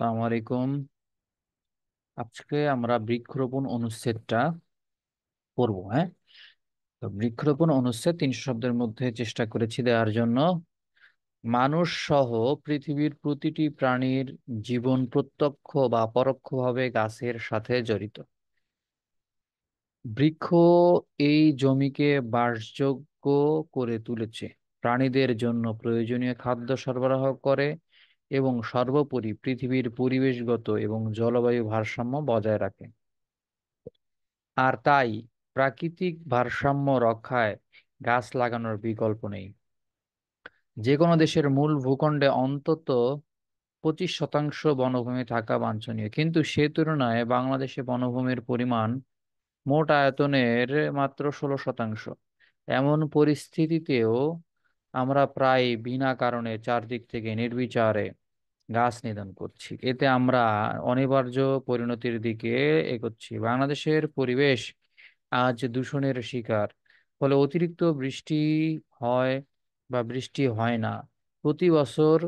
আসসালামু আলাইকুম। আজকে আমরা বৃক্ষরোপণ অনুচ্ছেদটা পড়বো। হ্যাঁ, তো বৃক্ষরোপণ অনুচ্ছেদ 300 শব্দের মধ্যে চেষ্টা করেছি দেওয়ার জন্য। মানুষ সহ পৃথিবীর প্রতিটি প্রাণীর জীবন প্রত্যক্ষ বা পরোক্ষভাবে গাছের সাথে জড়িত। বৃক্ষ এই জমিকে বাসযোগ্য করে তুলেছে, প্রাণীদের জন্য প্রয়োজনীয় খাদ্য সরবরাহ করে এবং সর্বোপরি পৃথিবীর পরিবেশগত এবং জলবায়ু ভারসাম্য বজায় রাখে। আর তাই প্রাকৃতিক ভারসাম্য রক্ষায় গাছ লাগানোর বিকল্প নেই। যে কোনো দেশের মূল ভূখণ্ডে অন্তত 25% বনভূমি থাকা বাঞ্ছনীয়, কিন্তু সে তুলনায় বাংলাদেশে বনভূমির পরিমাণ মোট আয়তনের মাত্র 16%। এমন পরিস্থিতিতেও আমরা প্রায় বিনা কারণে চারদিক থেকে নির্বিচারে গাছ নিধন করছি। এতে আমরা অনিবার্য পরিণতির দিকে এগোচ্ছি। বাংলাদেশের পরিবেশ আজ দূষণের শিকার। ফলে অতিরিক্ত বৃষ্টি হয় বৃষ্টি হয় না। প্রতি বছর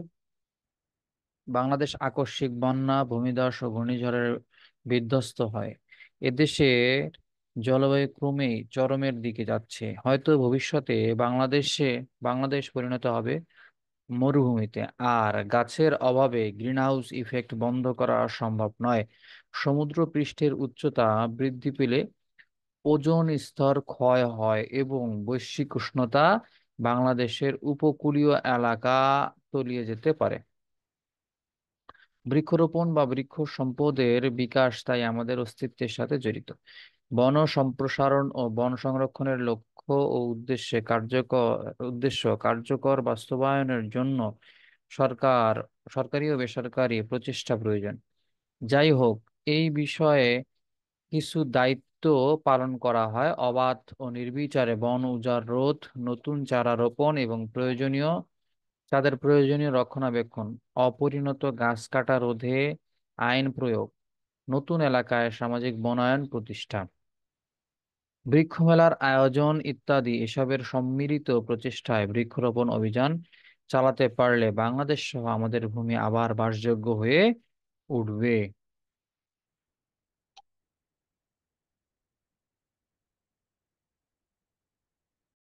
বাংলাদেশ আকস্মিক বন্যা, ভূমিধস ও ঘূর্ণিঝড়ের বিধ্বস্ত হয়। এদেশের জলবায়ু ক্রমেই চরমের দিকে যাচ্ছে। হয়তো ভবিষ্যতে বাংলাদেশ পরিণত হবে মরুভূমিতে। আর গাছের অভাবে গ্রিনহাউস ইফেক্ট বন্ধ করা সম্ভব নয়। সমুদ্র পৃষ্ঠের উচ্চতা বৃদ্ধি পেলে ওজোন স্তর ক্ষয় হয় এবং বৈশ্বিক উষ্ণতা বাংলাদেশের উপকূলীয় এলাকা তলিয়ে যেতে পারে। বৃক্ষরোপণ বা বৃক্ষ সম্পদের বিকাশ তাই আমাদের অস্তিত্বের সাথে জড়িত। বন সম্প্রসারণ ও বন সংরক্ষণের লক্ষ্য ও উদ্দেশ্য কার্যকর বাস্তবায়নের জন্য সরকার সরকারি ও বেসরকারি প্রচেষ্টা প্রয়োজন। যাই হোক, এই বিষয়ে কিছু দায়িত্ব পালন করা হয়: অবাধ ও নির্বিচারে বন উজাড় রোধ, নতুন চারা রোপণ এবং প্রয়োজনীয় রক্ষণাবেক্ষণ, অপরিণত গাছ কাটা রোধে আইন প্রয়োগ, নতুন এলাকায় সামাজিক বনায়ন প্রতিষ্ঠা, বৃক্ষ মেলার আয়োজন ইত্যাদি। এসবের সম্মিলিত প্রচেষ্টায় বৃক্ষরোপণ অভিযান চালাতে পারলে বাংলাদেশ সহ আমাদের ভূমি আবার বাসযোগ্য হয়ে উঠবে।